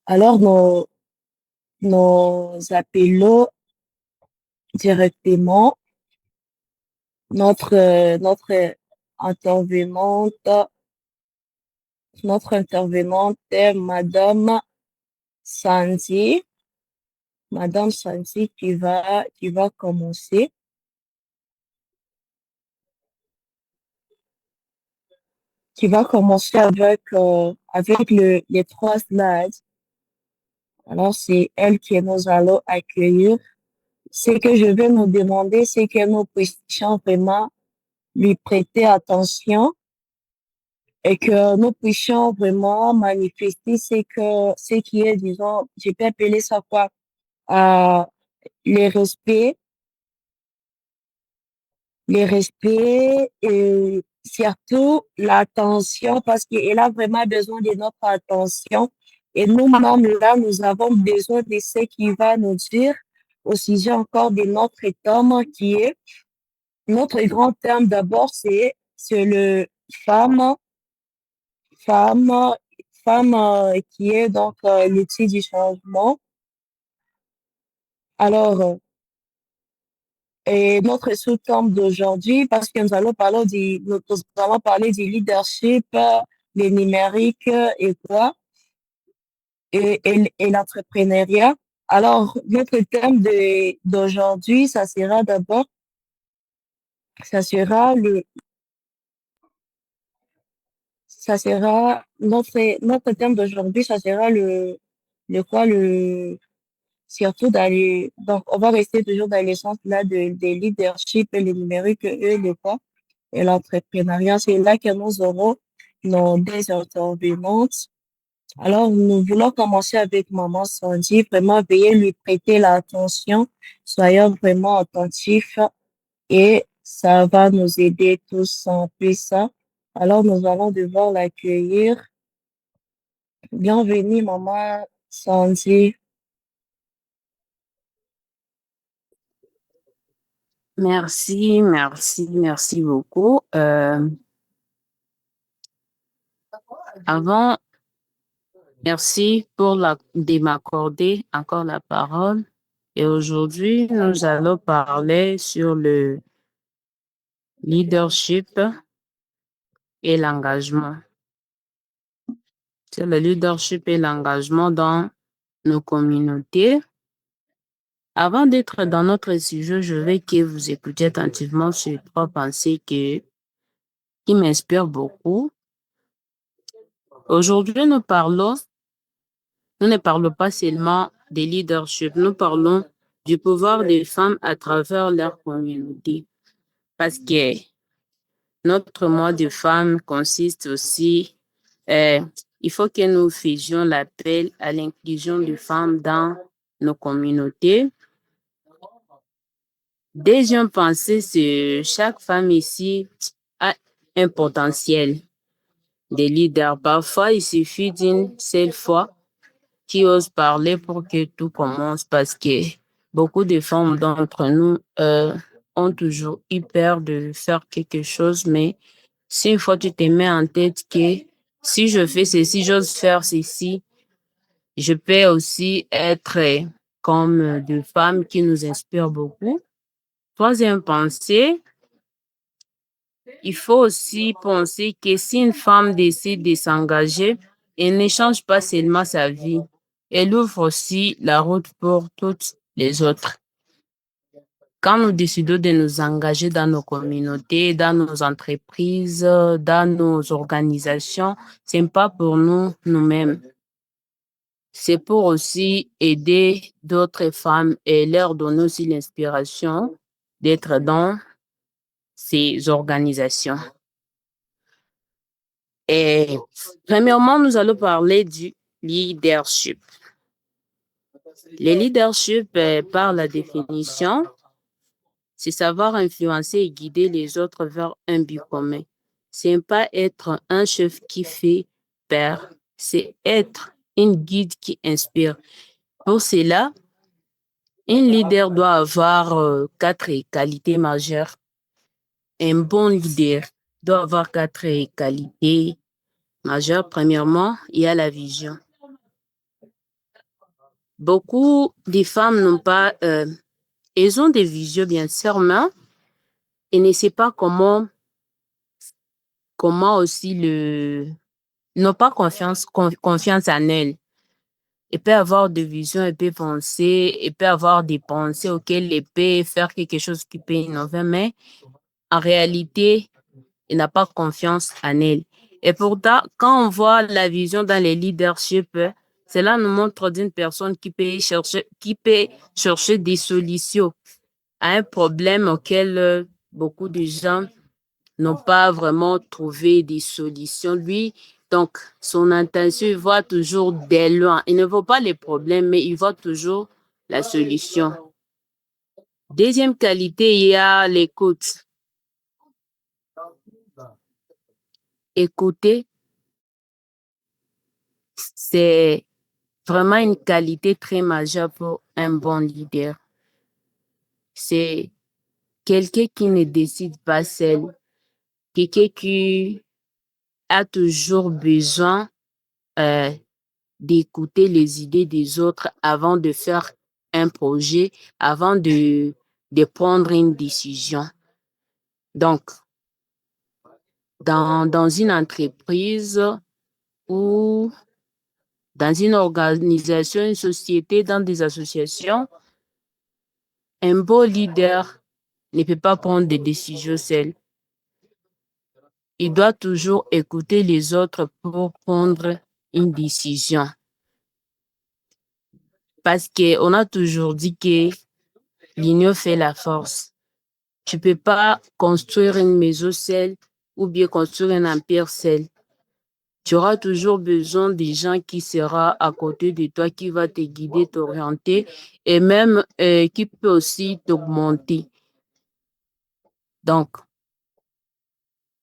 Alors, nous appelons directement notre intervenante, notre intervenante est Sandy, Madame Sandy qui va commencer, avec les trois slides. Alors, c'est elle que nous allons accueillir. Ce que je vais nous demander, c'est que nous puissions vraiment lui prêter attention et que nous puissions vraiment manifester ce qui est, disons, je peux appeler ça quoi, euh, le respect, le respect et surtout l'attention parce qu'elle a vraiment besoin de notre attention. Et nous-mêmes, là, nous avons besoin de ce qu'il va nous dire au sujet encore de notre thème qui est, notre grand thème d'abord, c'est le femme, femme, femme qui est donc l'outil du changement. Alors, et notre sous-thème d'aujourd'hui, parce que nous allons parler du leadership, le numérique et quoi, et l'entrepreneuriat. Alors, notre thème d'aujourd'hui, ça sera le, notre thème d'aujourd'hui, ça sera le quoi, surtout donc, on va rester toujours dans le sens là de leadership et le numérique et le quoi, et l'entrepreneuriat. C'est là que nous aurons nos deux intervenantes. Alors, nous voulons commencer avec Maman Sandy. Vraiment, veuillez lui prêter l'attention. Soyons vraiment attentifs et ça va nous aider tous en plus. Alors, nous allons devoir l'accueillir. Bienvenue, Maman Sandy. Merci beaucoup. Avant, merci de m'accorder encore la parole. Et aujourd'hui, nous allons parler sur le leadership et l'engagement. Sur le leadership et l'engagement dans nos communautés. Avant d'être dans notre sujet, je veux que vous écoutiez attentivement ces trois pensées qui m'inspirent beaucoup. Aujourd'hui, nous ne parlons pas seulement de leadership, nous parlons du pouvoir des femmes à travers leur communauté. Parce que notre mois de femmes consiste aussi, euh, il faut que nous faisions l'appel à l'inclusion des femmes dans nos communautés. Deuxième pensée, c'est chaque femme ici a un potentiel de leader. Parfois, il suffit d'une seule fois qui ose parler pour que tout commence parce que beaucoup de femmes d'entre nous ont toujours eu peur de faire quelque chose, mais si une fois tu te mets en tête que si je fais ceci, j'ose faire ceci, je peux aussi être comme des femmes qui nous inspirent beaucoup. Troisième pensée, il faut aussi penser que si une femme décide de s'engager, elle ne change pas seulement sa vie, elle ouvre aussi la route pour toutes les autres. Quand nous décidons de nous engager dans nos communautés, dans nos entreprises, dans nos organisations, ce n'est pas pour nous-mêmes. C'est pour aussi aider d'autres femmes et leur donner aussi l'inspiration d'être dans ces organisations. Et premièrement, nous allons parler du leadership. Le leadership, par la définition, c'est savoir influencer et guider les autres vers un but commun. C'est pas être un chef qui fait peur, c'est être une guide qui inspire. Pour cela, un leader doit avoir quatre qualités majeures. Un bon leader doit avoir quatre qualités majeures. Premièrement, il y a la vision. Beaucoup de femmes n'ont pas, elles ont des visions bien sûr, mais elles ne savent pas comment aussi n'ont pas confiance en elles. Elle peut avoir des visions, elle peut penser, elle peut avoir des pensées auxquelles elle peut faire quelque chose qui peut innover, mais en réalité, elle n'a pas confiance en elle. Et pourtant, quand on voit la vision dans les leaderships, cela nous montre d'une personne qui peut chercher des solutions à un problème auquel beaucoup de gens n'ont pas vraiment trouvé des solutions. Lui, donc, son intention, il voit toujours dès loin. Il ne voit pas les problèmes, mais il voit toujours la solution. Deuxième qualité, il y a l'écoute. Écouter, c'est vraiment une qualité très majeure pour un bon leader. C'est quelqu'un qui ne décide pas seul, quelqu'un qui a toujours besoin euh, d'écouter les idées des autres avant de faire un projet, avant de prendre une décision. Donc, dans une entreprise ou dans une organisation, une société, dans des associations, un beau leader ne peut pas prendre des décisions seul. Il doit toujours écouter les autres pour prendre une décision. Parce qu'on a toujours dit que l'union fait la force. Tu peux pas construire une maison seule ou bien construire un empire seul. Tu auras toujours besoin des gens qui seront à côté de toi, qui va te guider, t'orienter et même qui peut aussi t'augmenter. Donc,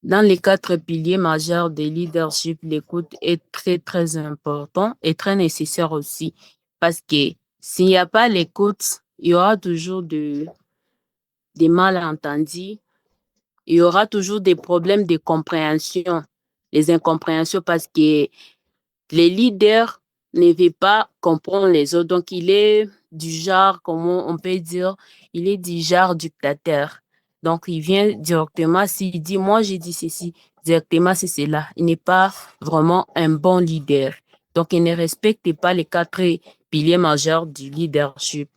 dans les 4 piliers majeurs de leadership, l'écoute est très, très important et très nécessaire aussi. Parce que s'il n'y a pas l'écoute, il y aura toujours des malentendus, il y aura toujours des problèmes de compréhension, les incompréhensions parce que les leaders ne veulent pas comprendre les autres. Donc, il est du genre, comment on peut dire, il est du genre dictateur. Donc, il vient directement, s'il dit, moi, j'ai dit ceci, directement, c'est cela. Il n'est pas vraiment un bon leader. Donc, il ne respecte pas les 4 piliers majeurs du leadership.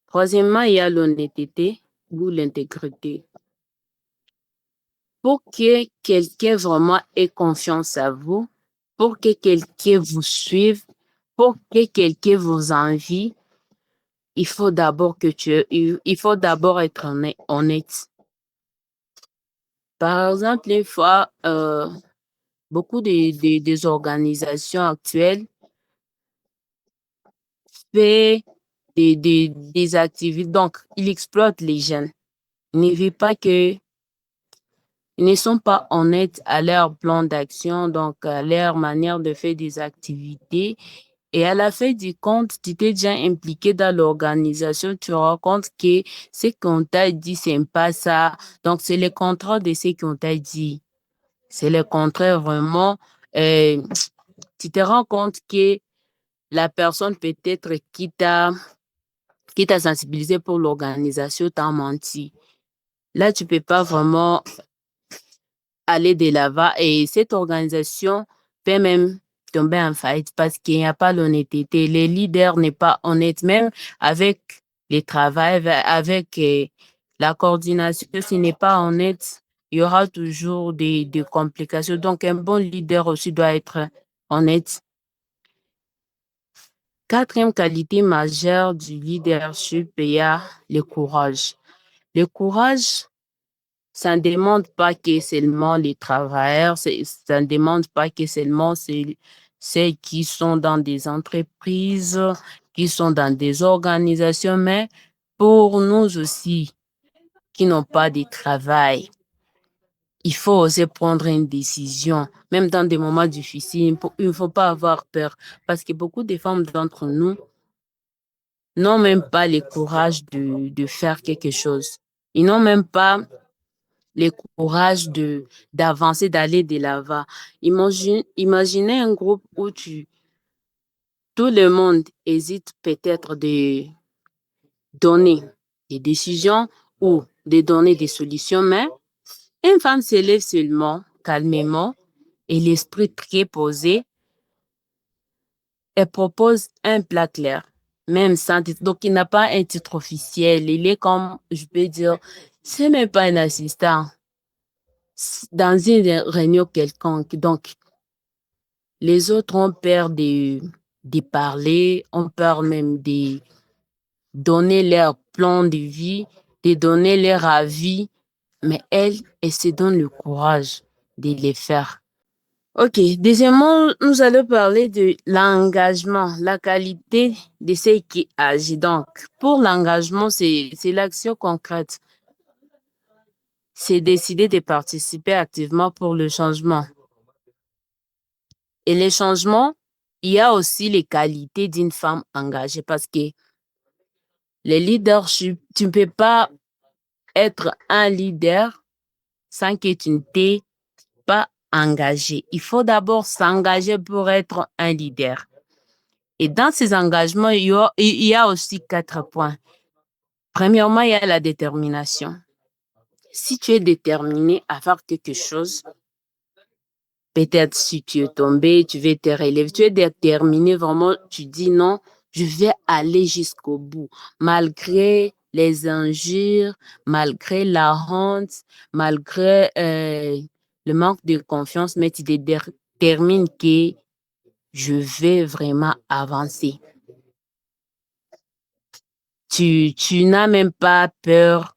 Troisièmement, il y a l'honnêteté ou l'intégrité. Pour que quelqu'un vraiment ait confiance à vous, pour que quelqu'un vous suive, pour que quelqu'un vous envie, il faut d'abord être honnête. Par exemple, une fois, beaucoup des organisations actuelles fait des activités, donc ils exploitent les jeunes. Ils ne veulent pas que Ils ne sont pas honnêtes à leur plan d'action, donc à leur manière de faire des activités. Et à la fin du compte, tu t'es déjà impliqué dans l'organisation, tu te rends compte que ce qu'on t'a dit, c'est pas ça. Donc, c'est le contraire de ce qu'on t'a dit. C'est le contraire vraiment. Euh, Tu te rends compte que la personne peut-être qui t'a sensibilisé pour l'organisation t'a menti. Là, tu peux pas vraiment aller de l'avant et cette organisation peut même tomber en faillite parce qu'il n'y a pas l'honnêteté. Les leaders n'est pas honnête même avec les travail, avec la coordination. S'il n'est pas honnête, il y aura toujours des complications. Donc, un bon leader aussi doit être honnête. Quatrième qualité majeure du leadership, il y a le courage. Le courage, ça ne demande pas que seulement les travailleurs, ça ne demande pas que seulement ceux qui sont dans des entreprises, qui sont dans des organisations, mais pour nous aussi, qui n'ont pas de travail, il faut oser prendre une décision, même dans des moments difficiles. Il ne faut pas avoir peur, parce que beaucoup de femmes d'entre nous n'ont même pas le courage de faire quelque chose. Ils n'ont même pas le courage d'avancer, d'aller de l'avant. Imaginez un groupe où Tout le monde hésite peut-être de donner des décisions ou de donner des solutions, mais une femme se lève seulement, calmement, et l'esprit très posé, elle propose un plat clair, même sans titre. Donc, il n'a pas un titre officiel. Il est comme, je peux dire, c'est même pas un assistant dans une réunion quelconque. Donc, les autres ont peur de parler, ont peur même de donner leur plan de vie, de donner leur avis, mais elle se donne le courage de les faire. OK. Deuxièmement, nous allons parler de l'engagement, la qualité de ce qui agit. Donc, pour l'engagement, c'est l'action concrète. C'est décider de participer activement pour le changement. Et les changements, il y a aussi les qualités d'une femme engagée parce que le leadership, tu ne peux pas être un leader sans que tu ne t'es pas engagé. Il faut d'abord s'engager pour être un leader. Et dans ces engagements, il y a aussi 4 points. Premièrement, il y a la détermination. Si tu es déterminé à faire quelque chose, peut-être si tu es tombé, tu veux te relever, tu es déterminé vraiment, tu dis non, je vais aller jusqu'au bout, malgré les injures, malgré la honte, malgré le manque de confiance, mais tu détermines que je vais vraiment avancer. Tu n'as même pas peur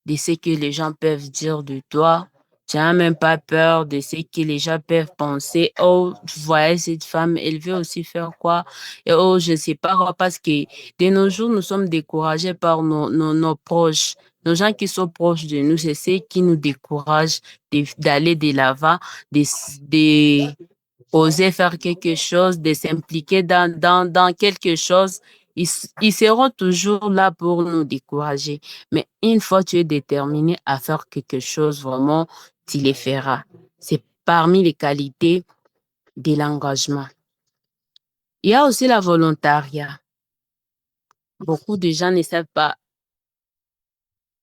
de ce que les gens peuvent dire de toi. Tu n'as même pas peur de ce que les gens peuvent penser. Oh, tu vois, cette femme, elle veut aussi faire quoi? Et oh, je ne sais pas quoi, parce que de nos jours, nous sommes découragés par nos proches. Nos gens qui sont proches de nous, c'est ceux qui nous découragent d'aller de l'avant, de oser faire quelque chose, de s'impliquer dans quelque chose. Ils seront toujours là pour nous décourager. Mais une fois que tu es déterminé à faire quelque chose, vraiment, tu les feras. C'est parmi les qualités de l'engagement. Il y a aussi la volontariat. Beaucoup de gens ne savent pas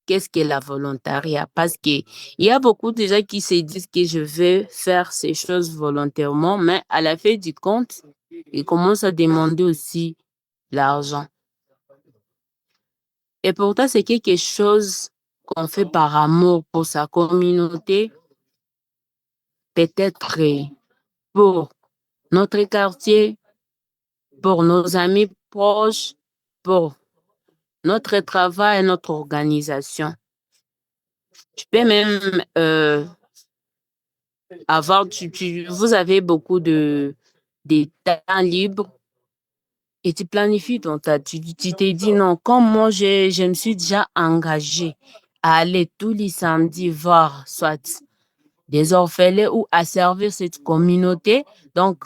qu'est-ce que la volontariat parce qu'il y a beaucoup de gens qui se disent que je veux faire ces choses volontairement, mais à la fin du compte, ils commencent à demander aussi l'argent. Et pourtant, c'est quelque chose qu'on fait par amour pour sa communauté, peut-être pour notre quartier, pour nos amis proches, pour notre travail, notre organisation. Tu peux même vous avez beaucoup de temps libre et tu planifies ton temps. Tu t'es dit non, comme moi, je me suis déjà engagée à aller tous les samedis voir soit des orphelins ou à servir cette communauté. Donc,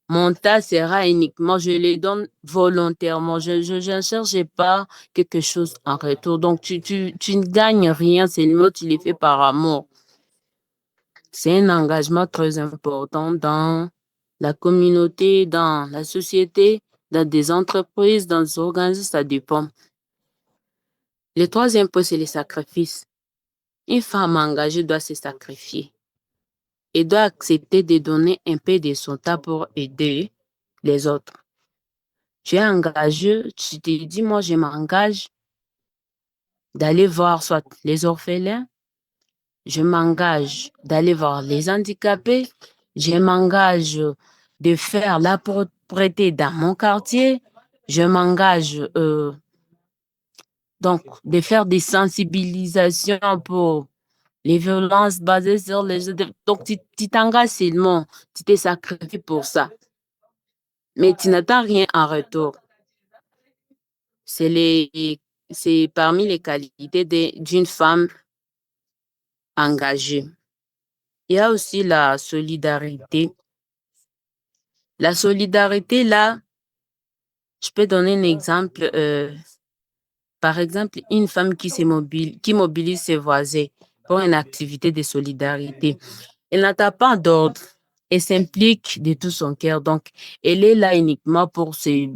mon tas sera uniquement, je les donne volontairement. Je ne cherche pas quelque chose en retour. Donc, tu ne gagnes rien, seulement tu les fais par amour. C'est un engagement très important dans la communauté, dans la société, dans des entreprises, dans des organisations, ça dépend. Le troisième point, c'est les sacrifices. Une femme engagée doit se sacrifier et doit accepter de donner un peu de son temps pour aider les autres. Tu es engagé, tu te dis, moi, je m'engage d'aller voir soit les orphelins, je m'engage d'aller voir les handicapés, je m'engage de faire la propreté dans mon quartier, je m'engage donc de faire des sensibilisations pour les violences basées sur les autres. Donc, tu t'engages seulement, tu t'es sacrifié pour ça, mais tu n'attends rien en retour. C'est c'est parmi les qualités d'une femme engagée. Il y a aussi la solidarité. La solidarité, là, je peux donner un exemple. Par exemple, une femme qui mobilise ses voisins pour une activité de solidarité. Elle n'attend pas d'ordre. Elle s'implique de tout son cœur. Donc, elle est là uniquement pour se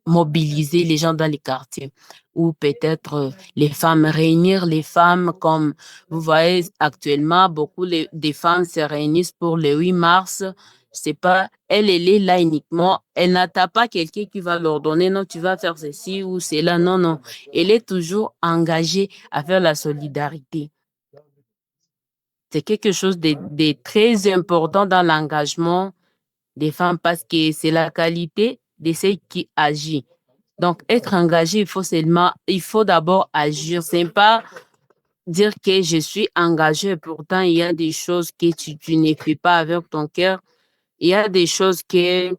mobiliser les gens dans les quartiers ou peut-être les femmes, réunir les femmes comme vous voyez actuellement, beaucoup des femmes se réunissent pour le 8 mars. C'est pas, elle est là uniquement. Elle n'attend pas quelqu'un qui va leur donner, non, tu vas faire ceci ou cela. Non, non. Elle est toujours engagée à faire la solidarité. C'est quelque chose de très important dans l'engagement des femmes parce que c'est la qualité de ceux qui agit. Donc, être engagé, il faut d'abord agir. C'est pas dire que je suis engagé, pourtant il y a des choses que tu ne fais pas avec ton cœur. Il y a des choses que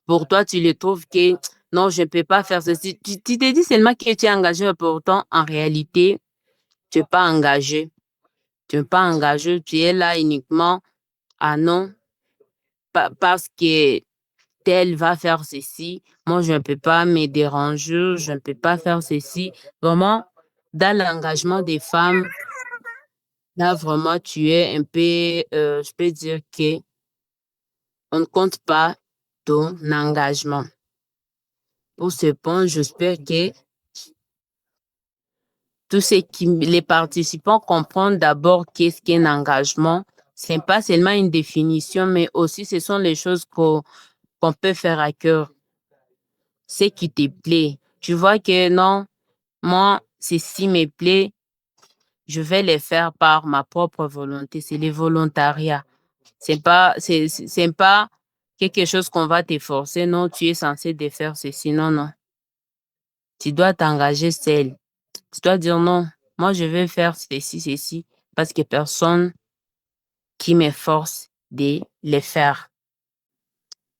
pour toi, tu les trouves que non, je ne peux pas faire ceci. Tu te dis seulement que tu es engagé, mais pourtant, en réalité, tu n'es pas engagé. Tu n'es pas engagé, tu es là uniquement, ah non, parce que tel va faire ceci, moi je ne peux pas me déranger, je ne peux pas faire ceci. Vraiment, dans l'engagement des femmes, là vraiment tu es un peu, je peux dire que on ne compte pas ton engagement. Pour ce point, j'espère que les participants comprennent d'abord qu'est-ce qu'un engagement. C'est pas seulement une définition, mais aussi ce sont les choses qu'on peut faire à cœur. Ce qui te plaît. Tu vois que non, moi, ceci me plaît, je vais les faire par ma propre volonté. C'est le volontariat. C'est pas quelque chose qu'on va te forcer. Non, tu es censé de faire ceci. Non, non. Tu dois t'engager seul. Tu dois dire non. Moi, je vais faire ceci, ceci, parce que personne qui me force de les faire.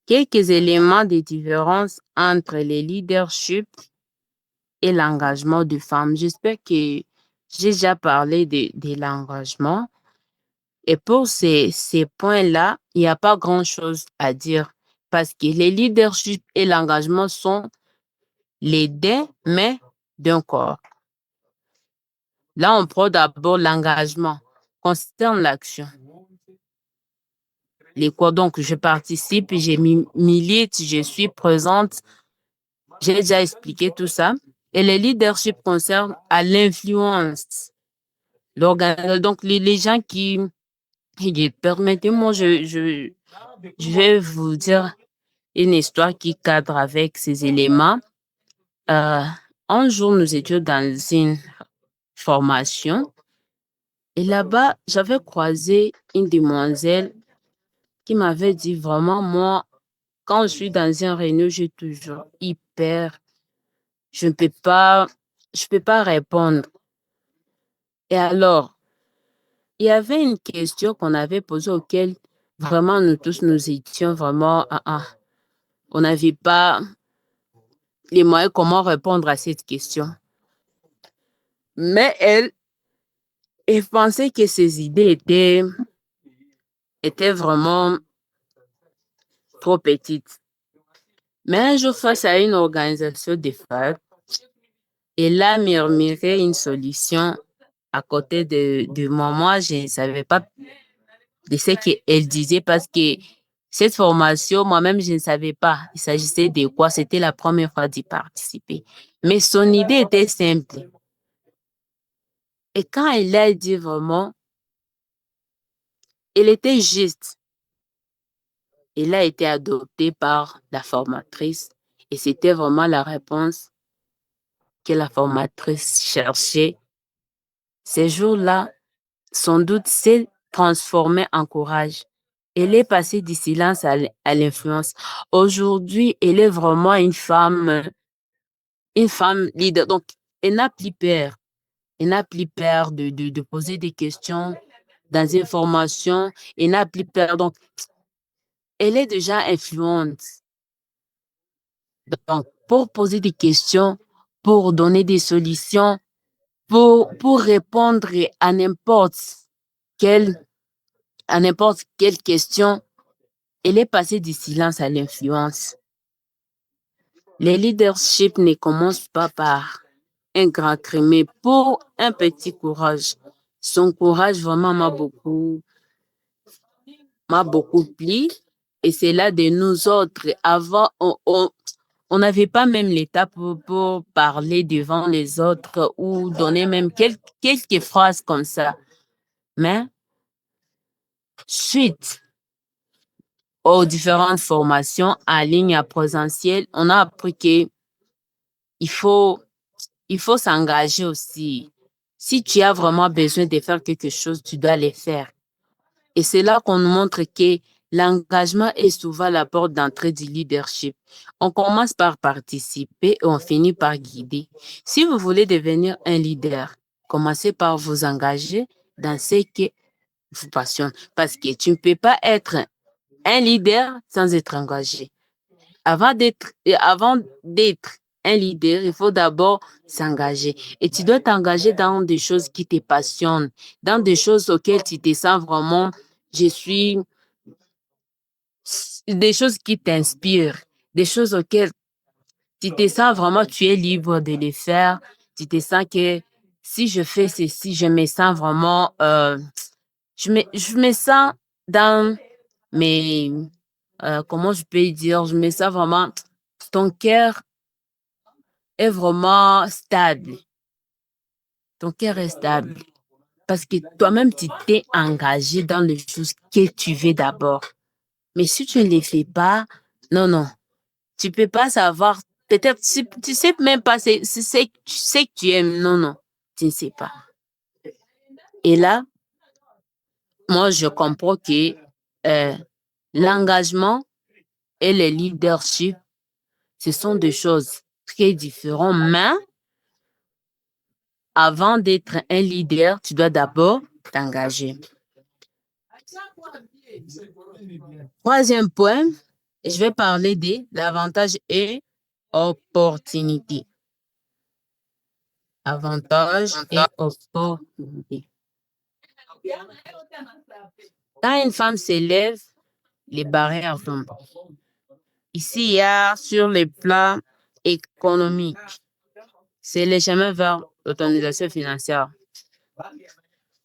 Quelques éléments de différence entre les leaderships et l'engagement de femmes. J'espère que j'ai déjà parlé de l'engagement. Et pour ces points-là, il n'y a pas grand-chose à dire parce que les leaderships et l'engagement sont les deux mains d'un corps. Là, on prend d'abord l'engagement concerne l'action. Les quoi donc, je participe, milite, je suis présente. J'ai déjà expliqué tout ça. Et le leadership concerne à l'influence. Donc, les gens qui... Permettez-moi, je vais vous dire une histoire qui cadre avec ces éléments. Euh, un jour, nous étions dans une formation et là-bas, j'avais croisé une demoiselle qui m'avait dit vraiment, moi, quand je suis dans une réunion, je suis toujours hyper, je ne peux pas, je peux pas répondre. Et alors, il y avait une question qu'on avait posée auquel vraiment nous tous nous étions vraiment, on n'avait pas les moyens comment répondre à cette question. Mais elle pensait que ses idées étaient vraiment trop petites. Mais un jour, face à une organisation de femmes, elle a murmuré une solution à côté de moi. Moi, je ne savais pas de ce qu'elle disait parce que cette formation, moi-même, je ne savais pas. Il s'agissait de quoi? C'était la première fois d'y participer. Mais son idée était simple. Et quand elle a dit vraiment, elle était juste. Elle a été adoptée par la formatrice et c'était vraiment la réponse que la formatrice cherchait. Ces jours-là, son doute s'est transformé en courage. Elle est passée du silence à l'influence. Aujourd'hui, elle est vraiment une femme leader. Donc, elle n'a plus peur. Elle n'a plus peur de poser des questions dans une formation. Elle n'a plus peur. Donc, elle est déjà influente. Donc, pour poser des questions, pour donner des solutions, pour répondre quelle, à n'importe quelle question, elle est passée du silence à l'influence. Le leadership ne commence pas par un grand cri, mais pour un petit courage. Son courage vraiment m'a beaucoup m'a beaucoup plu. Et c'est là de nous autres. Avant, on n'avait pas même l'état pour parler devant les autres ou donner même quelques phrases comme ça. Mais suite aux différentes formations en ligne à présentiel, on a appris que il faut, il faut s'engager aussi. Si tu as vraiment besoin de faire quelque chose, tu dois le faire. Et c'est là qu'on nous montre que l'engagement est souvent la porte d'entrée du leadership. On commence par participer et on finit par guider. Si vous voulez devenir un leader, commencez par vous engager dans ce qui vous passionne. Parce que tu ne peux pas être un leader sans être engagé. Avant d'être un leader, il faut d'abord s'engager. Et tu dois t'engager dans des choses qui te passionnent, dans des choses auxquelles tu te sens vraiment, je suis, des choses qui t'inspirent, des choses auxquelles tu te sens vraiment, tu es libre de les faire. Tu te sens que si je fais ceci, je me sens vraiment, je me sens dans mes, comment je peux dire, je me sens vraiment, ton cœur est vraiment stable. Ton cœur est stable. Parce que toi-même, tu t'es engagé dans les choses que tu veux d'abord. Mais si tu ne les fais pas, non, non, tu peux pas savoir. Peut-être, si, tu sais même pas, tu sais que tu aimes. Non, non, tu ne sais pas. Et là, moi, je comprends que euh, l'engagement et le leadership, ce sont deux choses très différentes, mais avant d'être un leader, tu dois d'abord t'engager. Troisième point, je vais parler des avantages et opportunités. Avantages et opportunités. Quand une femme s'élève, les barrières tombent. Ici, il y a sur les plans économiques, c'est le chemin vers l'autonomisation financière.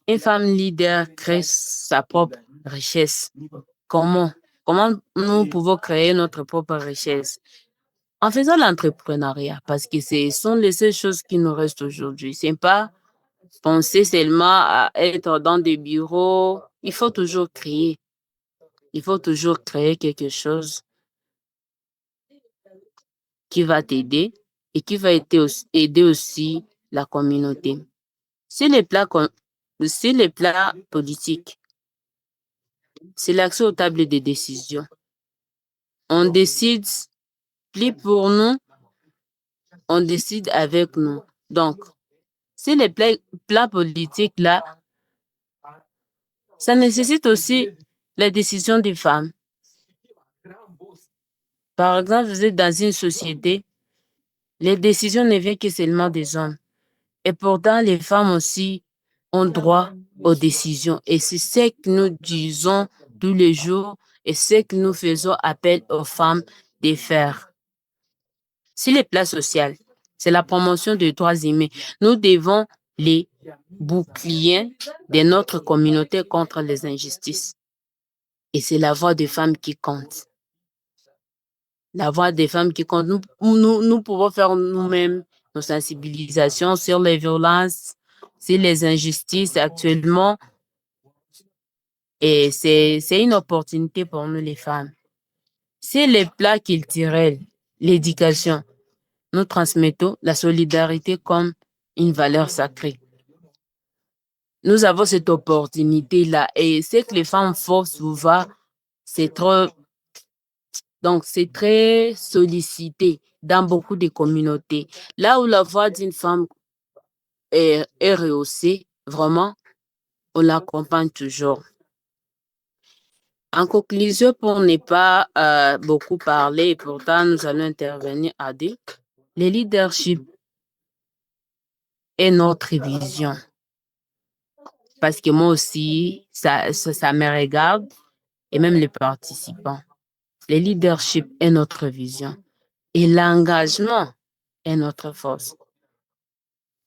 Une femme leader crée sa propre richesse. Comment? Comment nous pouvons créer notre propre richesse? En faisant l'entrepreneuriat, parce que ce sont les seules choses qui nous restent aujourd'hui. C'est pas penser seulement à être dans des bureaux. Il faut toujours créer. Il faut toujours créer quelque chose qui va t'aider et qui va aider aussi la communauté. Sur les plans politiques, c'est l'accès aux tables de décision. On décide plus pour nous, on décide avec nous. Donc, sur les plans politiques, là, ça nécessite aussi la décision des femmes. Par exemple, vous êtes dans une société, les décisions ne viennent que seulement des hommes. Et pourtant, les femmes aussi ont droit aux décisions. Et c'est ce que nous disons tous les jours et ce que nous faisons appel aux femmes de faire. Sur les plans sociaux, c'est la promotion des droits humains. Nous devons les boucliers de notre communauté contre les injustices. Et c'est la voix des femmes qui compte. La voix des femmes qui compte. Nous pouvons faire nous-mêmes nos sensibilisations sur les violences, sur les injustices actuellement. Et c'est une opportunité pour nous, les femmes. C'est les plats culturels, l'éducation. Nous transmettons la solidarité comme une valeur sacrée. Nous avons cette opportunité-là. Et ce que les femmes font souvent, c'est trop. Donc, c'est très sollicité dans beaucoup de communautés. Là où la voix d'une femme est rehaussée, vraiment, on l'accompagne toujours. En conclusion, pour ne pas beaucoup parler, et pourtant nous allons intervenir à deux, le leadership est notre vision. Parce que moi aussi, ça me regarde, et même les participants. Le leadership est notre vision. Et l'engagement est notre force.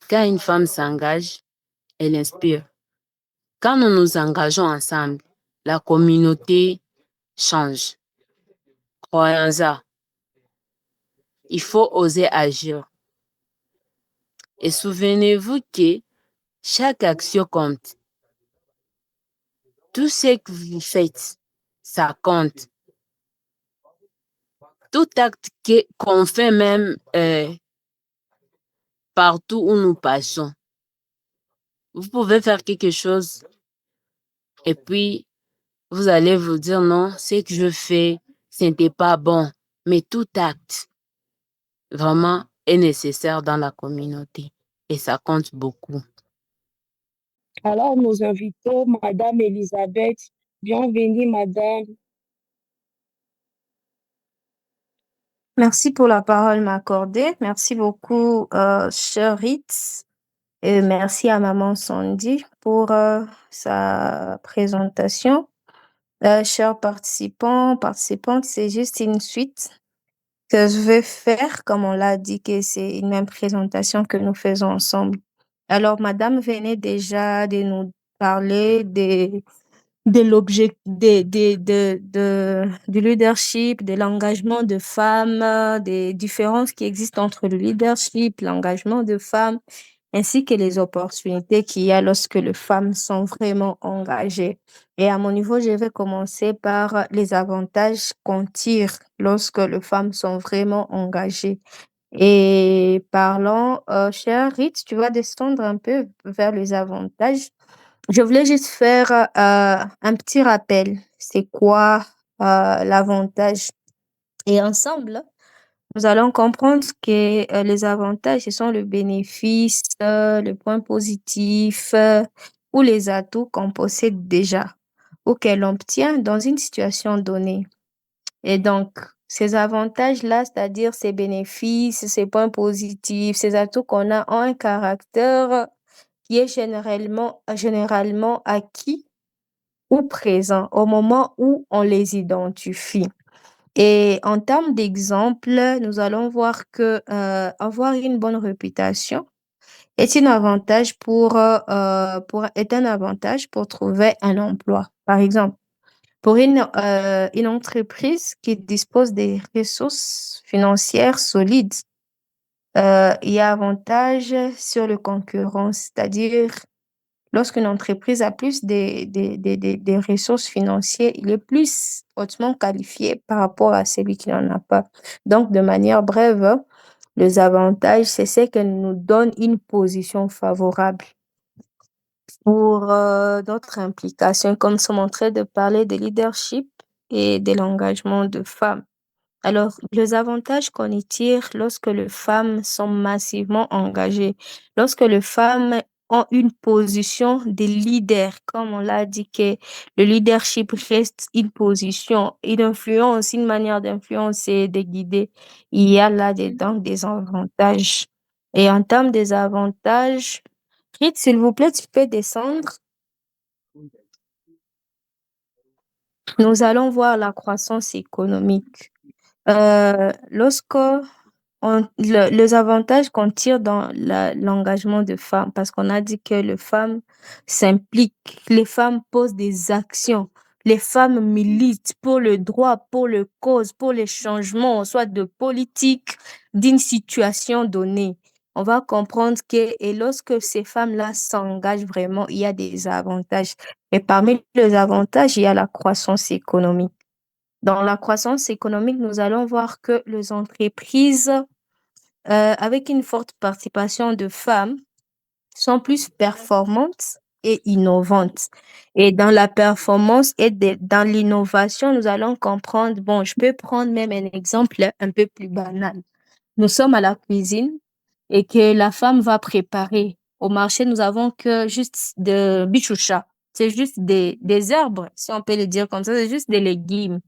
Quand une femme s'engage, elle inspire. Quand nous nous engageons ensemble, la communauté change. Croyons-en, il faut oser agir. Et souvenez-vous que chaque action compte. Tout ce que vous faites, ça compte. Tout acte qu'on fait même partout où nous passons. Vous pouvez faire quelque chose et puis vous allez vous dire non, ce que je fais, ce n'était pas bon. Mais tout acte vraiment est nécessaire dans la communauté et ça compte beaucoup. Alors, nous invitons Madame Elisabeth. Bienvenue, Madame. Merci pour la parole m'accordée. Merci beaucoup, cher Ritz. Et merci à Maman Sandy pour sa présentation. Chers participants, participantes, c'est juste une suite que je vais faire, comme on l'a dit, que c'est une même présentation que nous faisons ensemble. Alors, Madame venait déjà de nous parler de l'objet du leadership, de l'engagement de femmes, des différences qui existent entre le leadership, l'engagement de femmes, ainsi que les opportunités qu'il y a lorsque les femmes sont vraiment engagées. Et à mon niveau, je vais commencer par les avantages qu'on tire lorsque les femmes sont vraiment engagées. Et parlons, cher Ritz, tu vas descendre un peu vers les avantages. Je voulais juste faire un petit rappel. C'est quoi l'avantage? Et ensemble, nous allons comprendre que les avantages, ce sont le bénéfice, le point positif ou les atouts qu'on possède déjà ou qu'elle obtient dans une situation donnée. Et donc, ces avantages-là, c'est-à-dire ces bénéfices, ces points positifs, ces atouts qu'on a, ont un caractère qui est généralement acquis ou présent au moment où on les identifie. Et en termes d'exemple, nous allons voir que avoir une bonne réputation est un avantage pour trouver un emploi. Par exemple, pour une entreprise qui dispose des ressources financières solides, il y a avantage sur le concurrent, c'est-à-dire lorsqu'une entreprise a plus des ressources financières, il est plus hautement qualifié par rapport à celui qui n'en a pas. Donc, de manière brève, les avantages, c'est ce qu'elle nous donne une position favorable pour d'autres implications, comme nous sommes en train de parler de leadership et de l'engagement de femmes. Alors, les avantages qu'on y tire lorsque les femmes sont massivement engagées, lorsque les femmes ont une position de leader, comme on l'a dit que le leadership reste une position, une influence, une manière d'influencer, de guider, il y a là-dedans des avantages. Et en termes des avantages, Rite, s'il vous plaît, tu peux descendre. Nous allons voir la croissance économique. Lorsque les avantages qu'on tire dans l'engagement de femmes, parce qu'on a dit que les femmes s'impliquent, les femmes posent des actions, les femmes militent pour le droit, pour le cause, pour les changements, soit de politique, d'une situation donnée. On va comprendre que, et lorsque ces femmes-là s'engagent vraiment, il y a des avantages. Et parmi les avantages, il y a la croissance économique. Dans la croissance économique, nous allons voir que les entreprises avec une forte participation de femmes sont plus performantes et innovantes. Et dans la performance et dans l'innovation, nous allons comprendre, bon, je peux prendre même un exemple un peu plus banal. Nous sommes à la cuisine et que la femme va préparer. Au marché, nous avons que juste de bichoucha. C'est juste des herbes, si on peut le dire comme ça, c'est juste des légumes.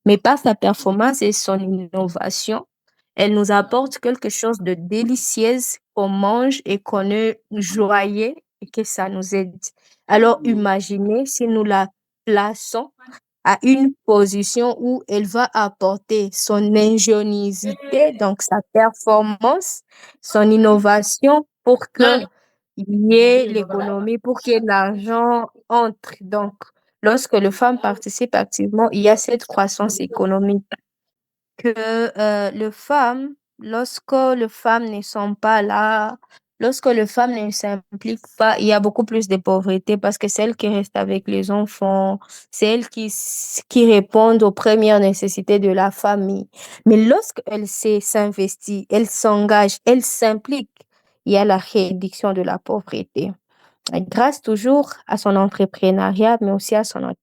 Mais par sa performance et son innovation, elle nous apporte quelque chose de délicieux qu'on mange et qu'on est joyeux et que ça nous aide. Alors, imaginez si nous la plaçons à une position où elle va apporter son ingéniosité, donc sa performance, son innovation pour que il y ait l'économie, pour que l'argent entre. Donc, lorsque les femmes participent activement, il y a cette croissance économique que les femmes, lorsque les femmes ne sont pas là, lorsque les femmes ne s'impliquent pas, il y a beaucoup plus de pauvreté parce que c'est elles qui restent avec les enfants, c'est elles qui répondent aux premières nécessités de la famille. Mais lorsqu'elles s'investissent, elles s'engagent, elles s'impliquent, il y a la réduction de la pauvreté. Grâce toujours à son entrepreneuriat, mais aussi à son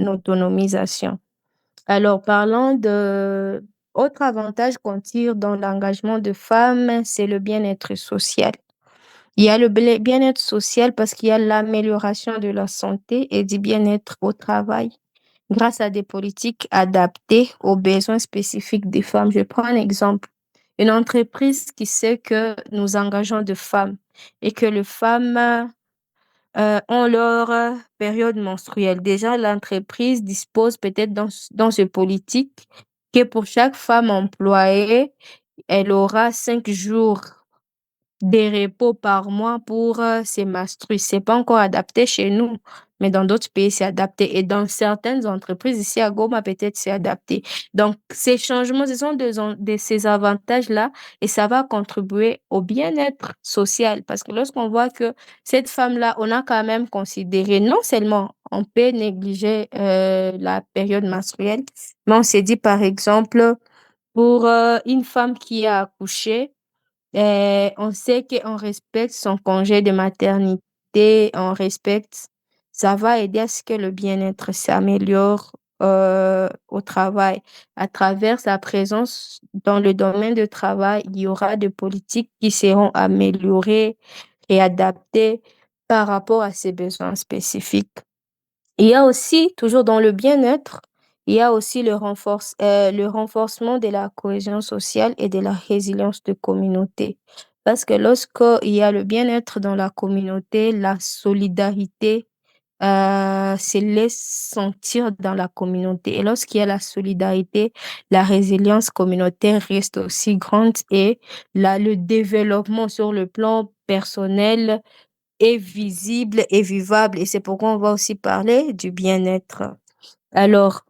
autonomisation. Alors, parlant de autre avantage qu'on tire dans l'engagement de femmes, c'est le bien-être social. Il y a le bien-être social parce qu'il y a l'amélioration de la santé et du bien-être au travail grâce à des politiques adaptées aux besoins spécifiques des femmes. Je prends un exemple. Une entreprise qui sait que nous engageons de femmes et que les femmes ont leur période menstruelle. Déjà, l'entreprise dispose peut-être dans ce politique que pour chaque femme employée, elle aura 5 jours des repos par mois pour ces menstrues. C'est pas encore adapté chez nous, mais dans d'autres pays, c'est adapté. Et dans certaines entreprises, ici à Goma, peut-être c'est adapté. Donc, ces changements, ce sont de ces avantages-là et ça va contribuer au bien-être social. Parce que lorsqu'on voit que cette femme-là, on a quand même considéré, non seulement on peut négliger la période menstruelle, mais on s'est dit, par exemple, pour une femme qui a accouché, on sait qu'on respecte son congé de maternité, on respecte, ça va aider à ce que le bien-être s'améliore au travail. À travers sa présence dans le domaine de travail, il y aura des politiques qui seront améliorées et adaptées par rapport à ses besoins spécifiques. Il y a aussi, toujours dans le bien-être, il y a aussi le renforcement de la cohésion sociale et de la résilience de communauté. Parce que lorsqu'il y a le bien-être dans la communauté, la solidarité se laisse sentir dans la communauté. Et lorsqu'il y a la solidarité, la résilience communautaire reste aussi grande et le développement sur le plan personnel est visible et vivable. Et c'est pourquoi on va aussi parler du bien-être. Alors,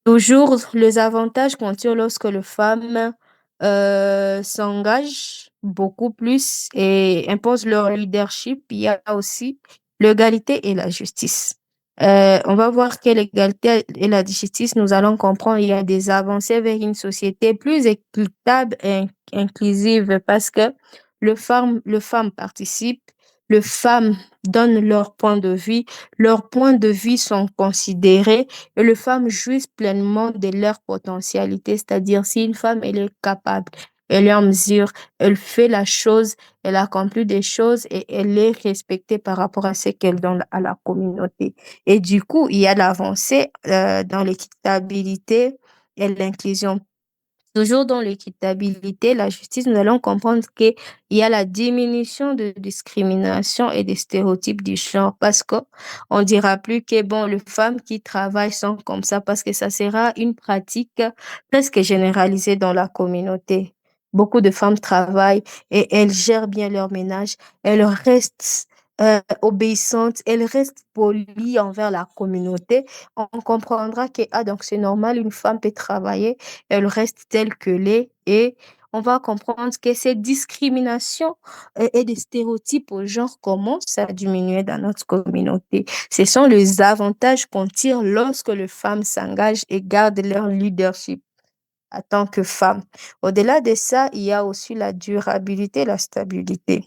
toujours les avantages qu'on tire lorsque les femmes s'engagent beaucoup plus et imposent leur leadership. Il y a aussi l'égalité et la justice. On va voir que l'égalité et la justice, nous allons comprendre, il y a des avancées vers une société plus équitable et inclusive parce que les femmes participent, les femmes donnent leur point de vue, leurs points de vue sont considérés et les femmes jouissent pleinement de leur potentialité, c'est-à-dire si une femme, elle est capable, elle est en mesure, elle fait la chose, elle accomplit des choses et elle est respectée par rapport à ce qu'elle donne à la communauté. Et du coup, il y a l'avancée dans l'équitabilité et l'inclusion. Toujours dans l'équitabilité, la justice, nous allons comprendre qu'il y a la diminution de discrimination et des stéréotypes du genre parce que on dira plus que bon, les femmes qui travaillent sont comme ça parce que ça sera une pratique presque généralisée dans la communauté. Beaucoup de femmes travaillent et elles gèrent bien leur ménage. Elles restent obéissantes, elles restent polies envers la communauté. On comprendra que ah donc c'est normal, une femme peut travailler, elle reste telle que l'est et on va comprendre que ces discriminations et des stéréotypes au genre commencent à diminuer dans notre communauté. Ce sont les avantages qu'on tire lorsque les femmes s'engagent et gardent leur leadership en tant que femmes. Au-delà de ça, il y a aussi la durabilité, la stabilité,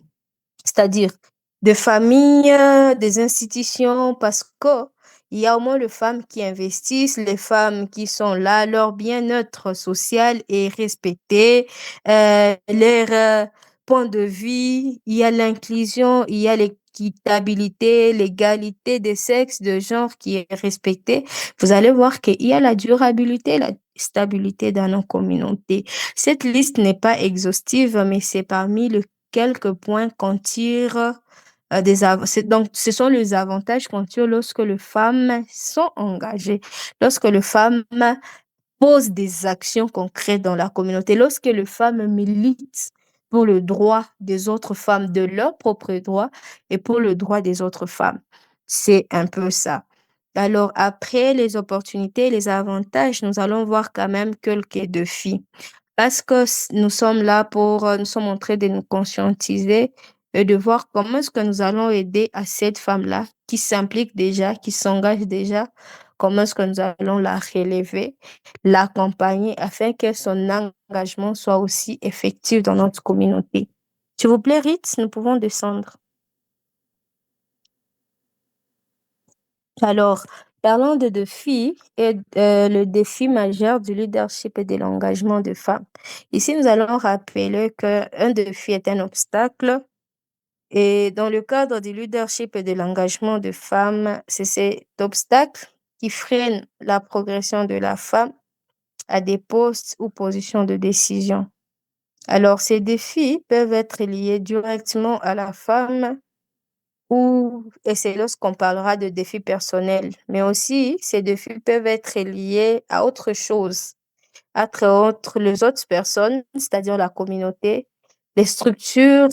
c'est-à-dire des familles, des institutions, parce que il y a au moins les femmes qui investissent, les femmes qui sont là, leur bien-être social est respecté, leur point de vue, il y a l'inclusion, il y a l'équitabilité, l'égalité des sexes, de genre qui est respectée. Vous allez voir qu'il y a la durabilité, la stabilité dans nos communautés. Cette liste n'est pas exhaustive, mais c'est parmi les quelques points qu'on tire donc, ce sont les avantages qu'on tire lorsque les femmes sont engagées, lorsque les femmes posent des actions concrètes dans la communauté, lorsque les femmes militent pour le droit des autres femmes, de leurs propres droits et pour le droit des autres femmes. C'est un peu ça. Alors, après les opportunités, les avantages, nous allons voir quand même quelques défis. Parce que nous sommes là pour, nous sommes en train de nous conscientiser et de voir comment est-ce que nous allons aider à cette femme-là qui s'implique déjà, qui s'engage déjà, comment est-ce que nous allons la relever, l'accompagner afin que son engagement soit aussi effectif dans notre communauté. S'il vous plaît, Ritz, nous pouvons descendre. Alors, parlons de défis et le défi majeur du leadership et de l'engagement de femmes. Ici, nous allons rappeler qu'un défi est un obstacle et dans le cadre du leadership et de l'engagement de femmes, c'est cet obstacle qui freine la progression de la femme à des postes ou positions de décision. Alors, ces défis peuvent être liés directement à la femme et c'est lorsqu'on parlera de défis personnels, mais aussi ces défis peuvent être liés à autre chose, entre les autres personnes, c'est-à-dire la communauté, les structures,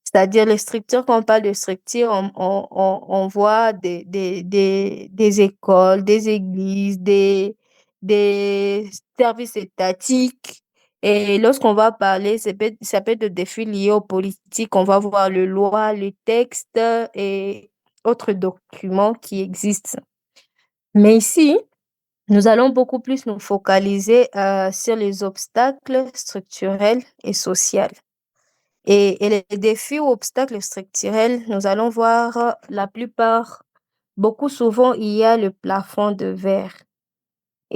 c'est-à-dire les structures, quand on parle de structures, on voit des écoles, des églises, des services étatiques. Et lorsqu'on va parler, ça peut être de défis liés aux politiques. On va voir les lois, les textes et autres documents qui existent. Mais ici, nous allons beaucoup plus nous focaliser sur les obstacles structurels et sociaux. Et les défis ou obstacles structurels, nous allons voir la plupart, beaucoup souvent, il y a le plafond de verre.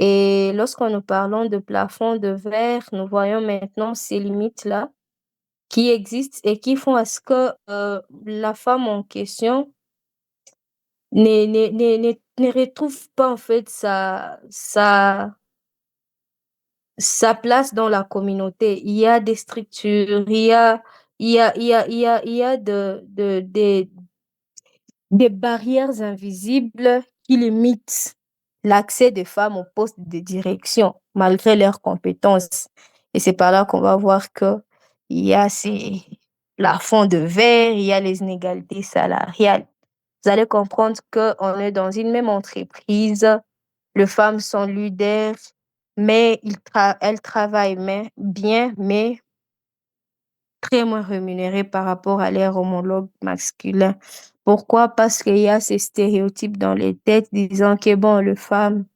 Et lorsqu'on nous parlons de plafond de verre, nous voyons maintenant ces limites-là qui existent et qui font à ce que la femme en question ne retrouve pas en fait sa place dans la communauté. Il y a des structures, il y a des barrières invisibles qui limitent l'accès des femmes aux postes de direction, malgré leurs compétences. Et c'est par là qu'on va voir que il y a ces plafonds de verre, il y a les inégalités salariales. Vous allez comprendre qu'on est dans une même entreprise, les femmes sont leaders, mais elles travaillent bien, mais très moins rémunérées par rapport à leurs homologues masculins. Pourquoi? Parce qu'il y a ces stéréotypes dans les têtes disant que bon, les femmes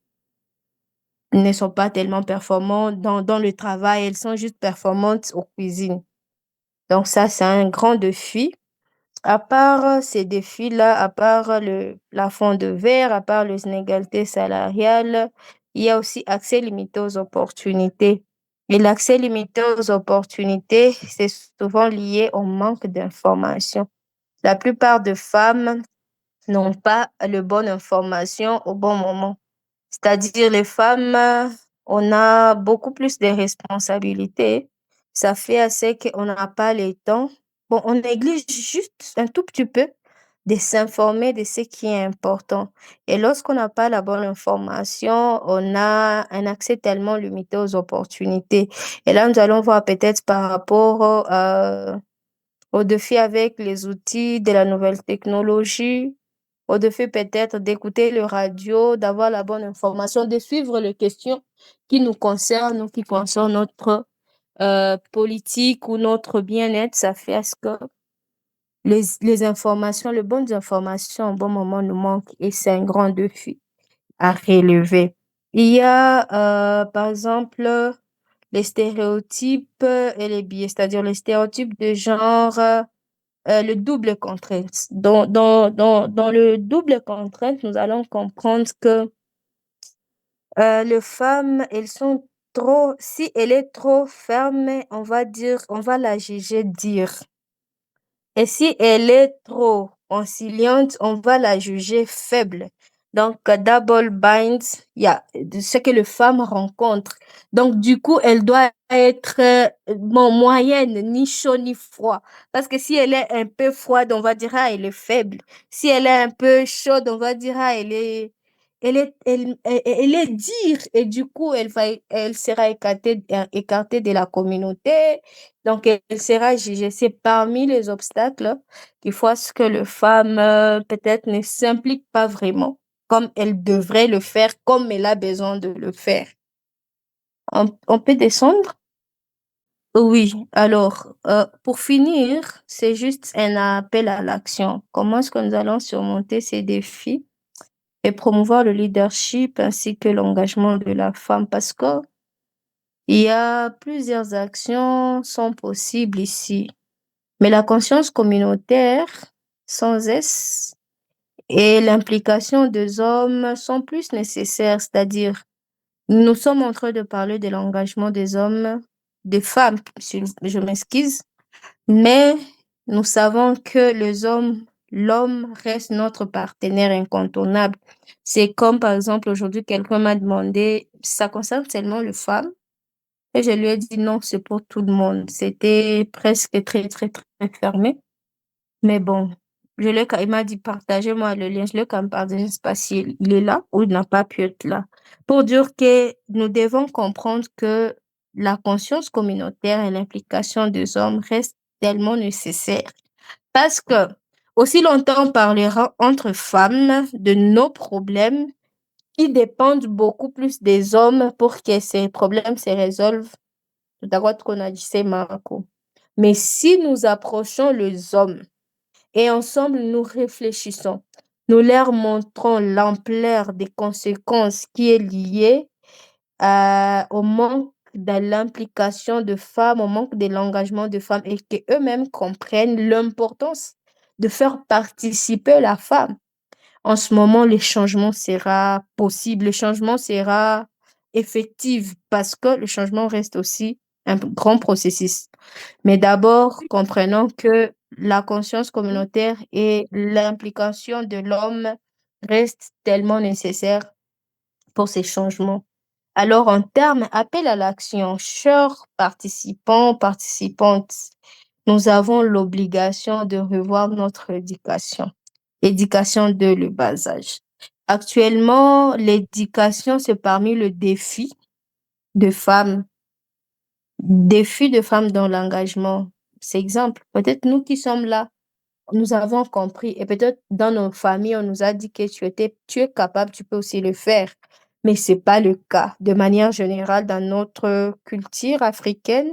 ne sont pas tellement performantes dans le travail, elles sont juste performantes aux cuisines. Donc ça, c'est un grand défi. À part ces défis-là, à part le plafond de verre, à part les inégalités salariales, il y a aussi accès limité aux opportunités. Et l'accès limité aux opportunités, c'est souvent lié au manque d'information. La plupart des femmes n'ont pas le bonne information au bon moment. C'est-à-dire les femmes, on a beaucoup plus de responsabilités. Ça fait assez qu'on n'a pas le temps. Bon, on néglige juste un tout petit peu de s'informer de ce qui est important. Et lorsqu'on n'a pas la bonne information, on a un accès tellement limité aux opportunités. Et là, nous allons voir peut-être par rapport au défi avec les outils de la nouvelle technologie, au défi peut-être d'écouter le radio, d'avoir la bonne information, de suivre les questions qui nous concernent ou qui concernent notre politique ou notre bien-être. Ça fait à ce que les informations, les bonnes informations au bon moment nous manquent et c'est un grand défi à relever. Il y a, par exemple, les stéréotypes et les biais, c'est-à-dire les stéréotypes de genre, le double contrainte. Dans le double contrainte, nous allons comprendre que les femmes, elles sont trop, si elle est trop ferme, on va dire, on va la juger dire. Et si elle est trop conciliante, on va la juger faible. Donc, double bind, il y a ce que les femmes rencontrent. Donc, du coup, elle doit être moyenne, ni chaud ni froid. Parce que si elle est un peu froide, on va dire, ah, elle est faible. Si elle est un peu chaude, on va dire, ah, elle est dire. Et du coup, elle sera écartée de la communauté. Donc, elle sera jugée. C'est parmi les obstacles qui font à ce que les femmes, peut-être, ne s'impliquent pas vraiment comme elle devrait le faire, comme elle a besoin de le faire. On peut descendre? Oui, alors, pour finir, c'est juste un appel à l'action. Comment est-ce que nous allons surmonter ces défis et promouvoir le leadership ainsi que l'engagement de la femme? Parce que il y a plusieurs actions sont possibles ici, mais la conscience communautaire, sans S, et l'implication des hommes sont plus nécessaires, c'est-à-dire, nous sommes en train de parler de l'engagement des hommes, des femmes, je m'excuse, mais nous savons que l'homme reste notre partenaire incontournable. C'est comme, par exemple, aujourd'hui, quelqu'un m'a demandé, ça concerne seulement les femmes? Et je lui ai dit non, c'est pour tout le monde. C'était presque très, très, très fermé. Mais bon, il m'a dit partagez-moi le lien. Je lui ai quand même partagé, je sais pas s'il il est là ou il n'a pas pu être là. Pour dire que nous devons comprendre que la conscience communautaire et l'implication des hommes restent tellement nécessaires. Parce que aussi longtemps on parlera entre femmes de nos problèmes qui dépendent beaucoup plus des hommes pour que ces problèmes se résolvent. Tutakuwa tuko na jisema ako. Mais si nous approchons les hommes et ensemble nous réfléchissons, nous leur montrons l'ampleur des conséquences qui est liée au manque de l'implication de femmes, au manque de l'engagement de femmes et qu'eux-mêmes comprennent l'importance de faire participer la femme. En ce moment, le changement sera possible, le changement sera effectif parce que le changement reste aussi un grand processus. Mais d'abord, comprenons que la conscience communautaire et l'implication de l'homme restent tellement nécessaires pour ces changements. Alors, en termes appel à l'action, chers participants, participantes, nous avons l'obligation de revoir notre éducation. Éducation de le bas âge. Actuellement, l'éducation, c'est parmi le de femmes, défi de femmes dans l'engagement. C'est exemple. Peut-être nous qui sommes là, nous avons compris et peut-être dans nos familles, on nous a dit que tu es capable, tu peux aussi le faire. Mais c'est pas le cas. De manière générale, dans notre culture africaine,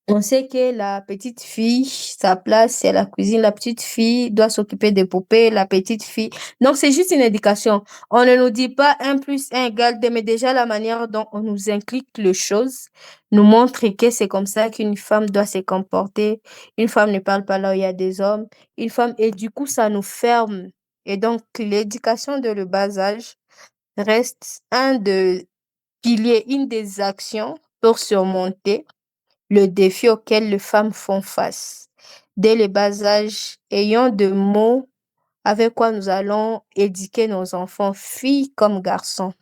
on sait que la petite fille, sa place, c'est la cuisine. La petite fille doit s'occuper des poupées, la petite fille. Donc, c'est juste une éducation. On ne nous dit pas 1 + 1 = 2, mais déjà la manière dont on nous inculque les choses nous montre que c'est comme ça qu'une femme doit se comporter. Une femme ne parle pas là où il y a des hommes. Une femme, et du coup, ça nous ferme. Et donc, l'éducation de le bas âge reste un des piliers, une des actions pour surmonter le défi auquel les femmes font face. Dès le bas âge, ayons de mots avec quoi nous allons éduquer nos enfants, filles comme garçons.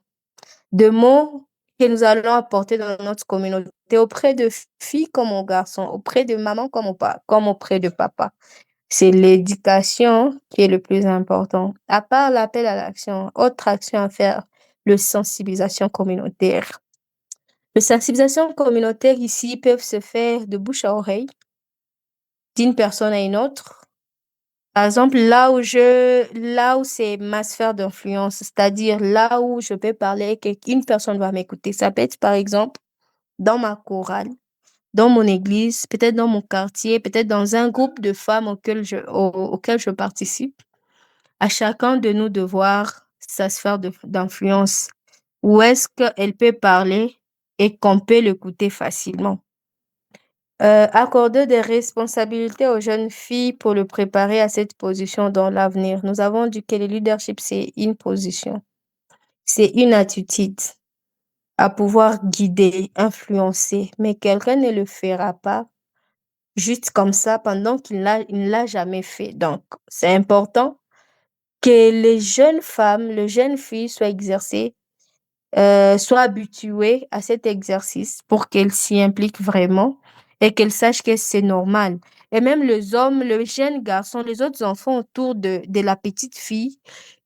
De mots que nous allons apporter dans notre communauté auprès de filles comme aux garçons, auprès de maman comme auprès de papa. C'est l'éducation qui est le plus important. À part l'appel à l'action, autre action à faire, le sensibilisation communautaire. Les sensibilisations communautaires ici peuvent se faire de bouche à oreille, d'une personne à une autre. Par exemple, là où c'est ma sphère d'influence, c'est-à-dire là où je peux parler et qu'une personne va m'écouter. Ça peut être, par exemple, dans ma chorale, dans mon église, peut-être dans mon quartier, peut-être dans un groupe de femmes auquel je participe. À chacun de nous de voir sa sphère d'influence. Où est-ce qu'elle peut parler et qu'on peut l'écouter facilement. Accorder des responsabilités aux jeunes filles pour le préparer à cette position dans l'avenir. Nous avons dit que le leadership, c'est une position, c'est une attitude à pouvoir guider, influencer, mais quelqu'un ne le fera pas juste comme ça pendant il ne l'a jamais fait. Donc, c'est important que les jeunes femmes, les jeunes filles soient habituées à cet exercice pour qu'elles s'y impliquent vraiment et qu'elles sachent que c'est normal. Et même les hommes, les jeunes garçons, les autres enfants autour de la petite fille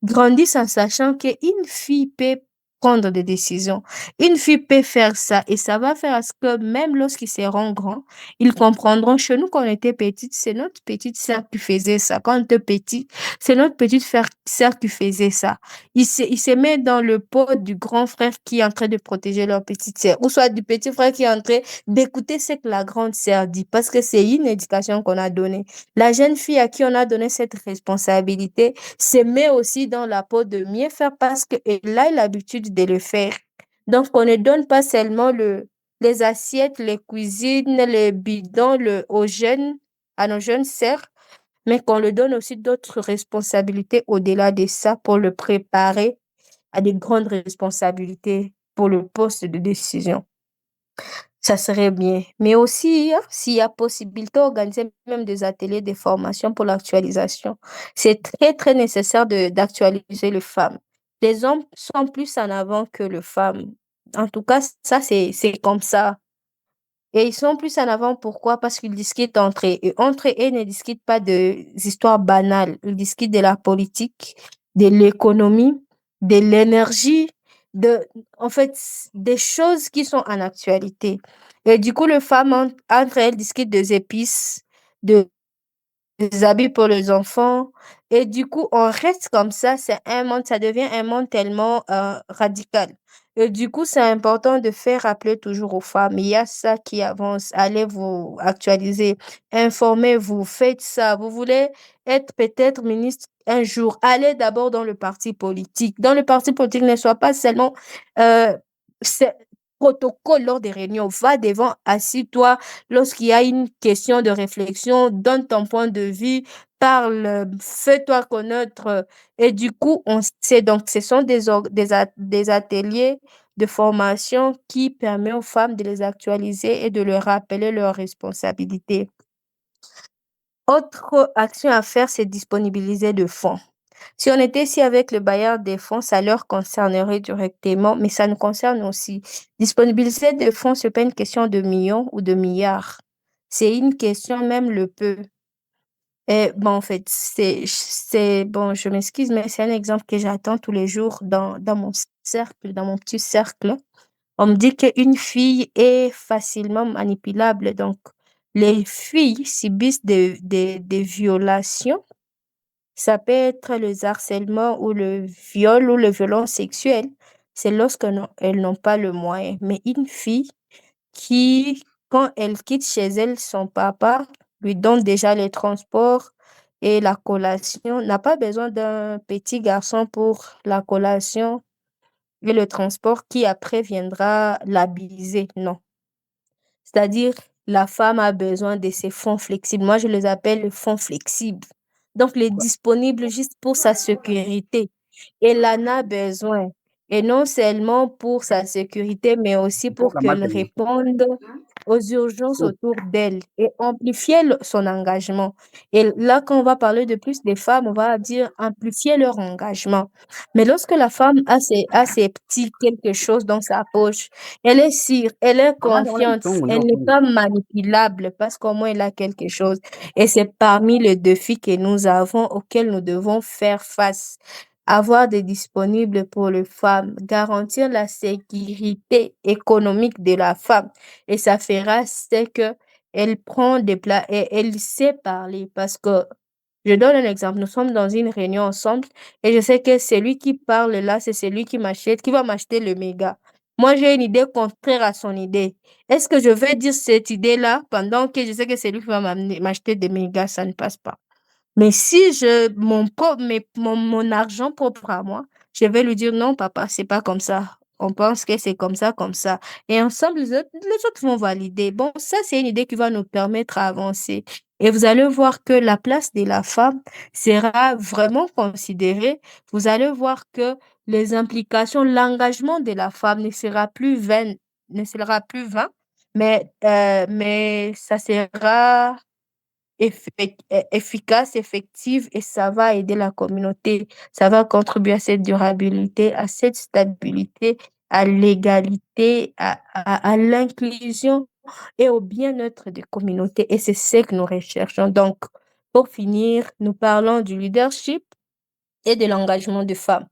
grandissent en sachant qu'une fille peut prendre des décisions. Une fille peut faire ça et ça va faire à ce que même lorsqu'ils seront grands, ils comprendront. Chez nous, quand on était petite, c'est notre petite sœur qui faisait ça. Quand on était petit, c'est notre petite sœur qui faisait ça. Ils se mettent dans le pot du grand frère qui est en train de protéger leur petite sœur, ou soit du petit frère qui est en train d'écouter ce que la grande sœur dit, parce que c'est une éducation qu'on a donnée. La jeune fille à qui on a donné cette responsabilité se met aussi dans la peau de mieux faire parce qu'elle a l'habitude de le faire. Donc, on ne donne pas seulement les assiettes, les cuisines, les bidons aux jeunes, à nos jeunes sœurs, mais qu'on leur donne aussi d'autres responsabilités au-delà de ça pour le préparer à des grandes responsabilités pour le poste de décision. Ça serait bien. Mais aussi, hein, s'il y a possibilité d'organiser même des ateliers de formation pour l'actualisation, c'est très, très nécessaire d'actualiser les femmes. Les hommes sont plus en avant que les femmes. En tout cas, ça, c'est comme ça. Et ils sont plus en avant, pourquoi? Parce qu'ils discutent entre eux. Et entre eux, ils ne discutent pas des histoires banales. Ils discutent de la politique, de l'économie, de l'énergie, de, en fait, des choses qui sont en actualité. Et du coup, les femmes, entre elles, discutent des épices, de des habits pour les enfants. Et du coup, on reste comme ça ça devient un monde tellement radical. Et du coup, c'est important de faire rappeler toujours aux femmes, il y a ça qui avance, allez vous actualiser, informez-vous, faites ça. Vous voulez être peut-être ministre un jour, allez d'abord dans le parti politique. Dans le parti politique, ne sois pas seulement euh, c'est- protocole lors des réunions. Va devant, assis-toi, lorsqu'il y a une question de réflexion, donne ton point de vue, parle, fais-toi connaître. Et du coup, on sait donc, ce sont des ateliers de formation qui permettent aux femmes de les actualiser et de leur rappeler leurs responsabilités. Autre action à faire, c'est disponibiliser de fonds. Si on était ici avec le bailleur des fonds, ça leur concernerait directement, mais ça nous concerne aussi. Disponibiliser des fonds, ce n'est pas une question de millions ou de milliards. C'est une question même le peu. Et bon, en fait, bon, je m'excuse, mais c'est un exemple que j'attends tous les jours dans mon cercle, dans mon petit cercle. On me dit qu'une fille est facilement manipulable. Donc, les filles subissent des violations. Ça peut être le harcèlement ou le viol ou le violence sexuelle. C'est lorsque elles n'ont pas le moyen. Mais une fille qui, quand elle quitte chez elle, son papa lui donne déjà les transports et la collation, n'a pas besoin d'un petit garçon pour la collation et le transport qui après viendra l'habiller. Non. C'est-à-dire, la femme a besoin de ces fonds flexibles. Moi, je les appelle les fonds flexibles. Donc, les disponibles juste pour sa sécurité. Elle en a besoin. Et non seulement pour sa sécurité, mais aussi pour qu'elle réponde aux urgences autour d'elle et amplifier son engagement. Et là, quand on va parler de plus des femmes, on va dire amplifier leur engagement. Mais lorsque la femme a ses petits quelque chose dans sa poche, elle est sûre, elle est confiante, elle n'est pas manipulable parce qu'au moins elle a quelque chose. Et c'est parmi les défis que nous avons auxquels nous devons faire face. Avoir des disponibles pour les femmes, garantir la sécurité économique de la femme. Et ça fera, c'est que elle prend des plats et elle sait parler parce que je donne un exemple. Nous sommes dans une réunion ensemble et je sais que celui qui parle là, c'est celui qui va m'acheter le méga. Moi, j'ai une idée contraire à son idée. Est-ce que je vais dire cette idée-là pendant que je sais que c'est lui qui va m'acheter des mégas? Ça ne passe pas. Mais si mon argent propre à moi, je vais lui dire non, papa, c'est pas comme ça. On pense que c'est comme ça, comme ça. Et ensemble, les autres vont valider. Bon, ça, c'est une idée qui va nous permettre à avancer. Et vous allez voir que la place de la femme sera vraiment considérée. Vous allez voir que les implications, l'engagement de la femme ne sera plus vain, mais ça sera efficace, effective et ça va aider la communauté. Ça va contribuer à cette durabilité, à cette stabilité, à l'égalité, à l'inclusion et au bien-être des communautés. Et c'est ce que nous recherchons. Donc, pour finir, nous parlons du leadership et de l'engagement des femmes.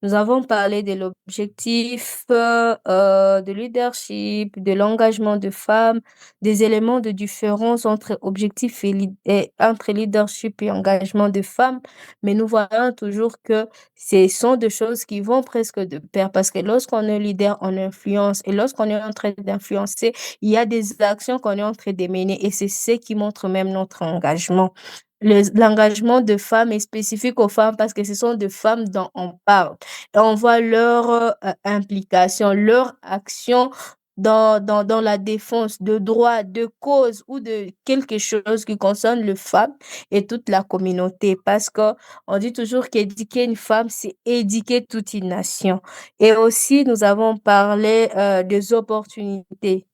Nous avons parlé de l'objectif de leadership, de l'engagement de femmes, des éléments de différence entre objectif et entre leadership et engagement de femmes. Mais nous voyons toujours que ce sont des choses qui vont presque de pair parce que lorsqu'on est leader, on influence et lorsqu'on est en train d'influencer, il y a des actions qu'on est en train de mener et c'est ce qui montre même notre engagement. L'engagement de femmes est spécifique aux femmes parce que ce sont des femmes dont on parle. Et on voit leur implication, leur action dans la défense de droits, de causes ou de quelque chose qui concerne les femmes et toute la communauté. Parce qu'on dit toujours qu'éduquer une femme, c'est éduquer toute une nation. Et aussi, nous avons parlé des opportunités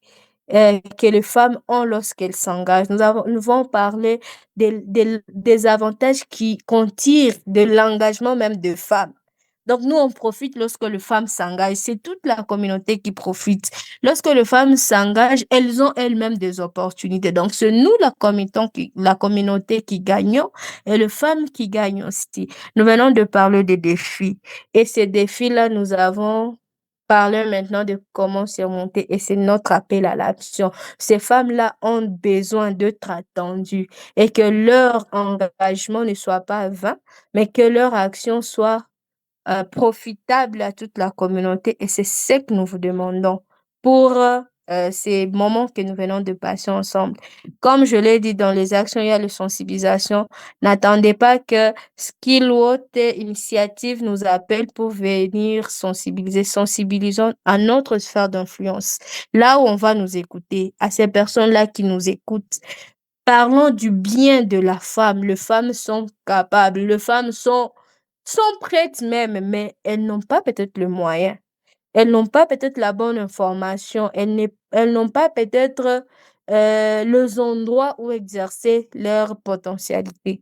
que les femmes ont lorsqu'elles s'engagent. Nous avons parlé des avantages qu'on tire de l'engagement même de femmes. Donc, nous, on profite lorsque les femmes s'engagent. C'est toute la communauté qui profite. Lorsque les femmes s'engagent, elles ont elles-mêmes des opportunités. Donc, c'est nous, la communauté qui gagnons et les femmes qui gagnent aussi. Nous venons de parler des défis. Et ces défis-là, nous avons parlé maintenant de comment surmonter et c'est notre appel à l'action. Ces femmes-là ont besoin d'être attendues et que leur engagement ne soit pas vain, mais que leur action soit profitable à toute la communauté et c'est ce que nous vous demandons pour ces moments que nous venons de passer ensemble. Comme je l'ai dit, dans les actions, il y a la sensibilisation. N'attendez pas que Skill ou autre initiative nous appelle pour venir sensibiliser. Sensibilisons à notre sphère d'influence. Là où on va nous écouter, à ces personnes-là qui nous écoutent. Parlons du bien de la femme. Les femmes sont capables, les femmes sont prêtes même, mais elles n'ont pas peut-être le moyen. Elles n'ont pas peut-être la bonne information. Elles n'ont pas peut-être les endroits où exercer leur potentialité.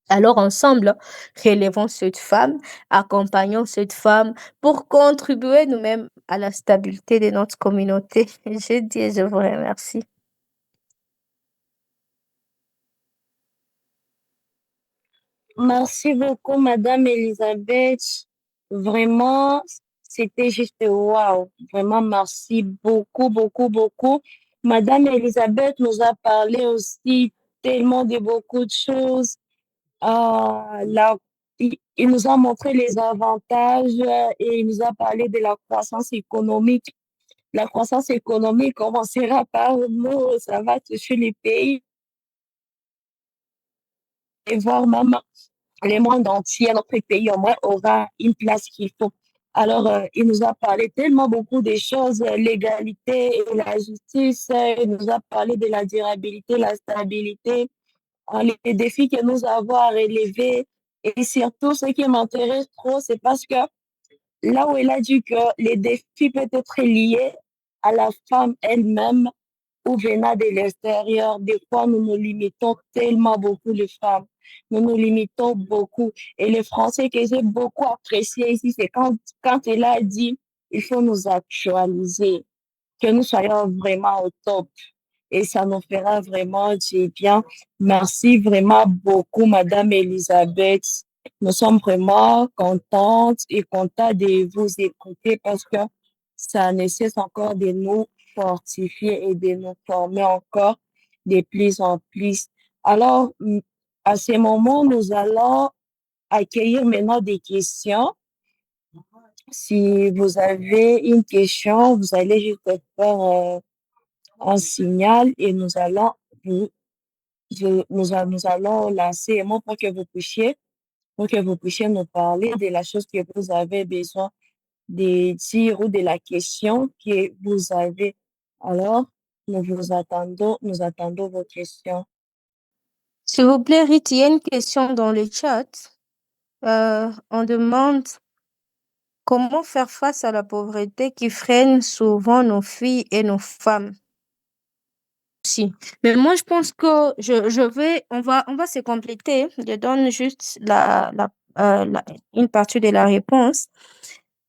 Alors ensemble, relevons cette femme, accompagnons cette femme pour contribuer nous-mêmes à la stabilité de notre communauté. Je dis et je vous remercie. Merci beaucoup, Madame Elisabeth. Vraiment, c'était juste waouh. Vraiment, merci beaucoup, beaucoup, beaucoup. Madame Elisabeth nous a parlé aussi tellement de beaucoup de choses. Il nous a montré les avantages et il nous a parlé de la croissance économique. La croissance économique commencera par nous, ça va toucher les pays et voir même le monde entier, notre pays au moins aura une place qu'il faut. Alors, il nous a parlé tellement beaucoup des choses, l'égalité et la justice, il nous a parlé de la durabilité, la stabilité, les défis que nous avons à relever. Et surtout, ce qui m'intéresse trop, c'est parce que là où elle a dit que les défis peuvent être liés à la femme elle-même ou venant de l'extérieur, des fois nous nous limitons tellement beaucoup les femmes. Nous nous limitons beaucoup. Et le français que j'ai beaucoup apprécié ici, c'est quand elle a dit il faut nous actualiser, que nous soyons vraiment au top. Et ça nous fera vraiment du bien. Merci vraiment beaucoup, Madame Elisabeth. Nous sommes vraiment contentes et contents de vous écouter parce que ça nécessite encore de nous fortifier et de nous former encore de plus en plus. Alors, à ce moment, nous allons accueillir maintenant des questions. Si vous avez une question, vous allez juste faire un signal et vous, nous allons lancer un mot pour que vous puissiez nous parler de la chose que vous avez besoin de dire ou de la question que vous avez. Alors, nous attendons vos questions. S'il vous plaît, Rita, il y a une question dans le chat. On demande comment faire face à la pauvreté qui freine souvent nos filles et nos femmes aussi. Mais moi, je pense que on va se compléter. Je donne juste une partie de la réponse.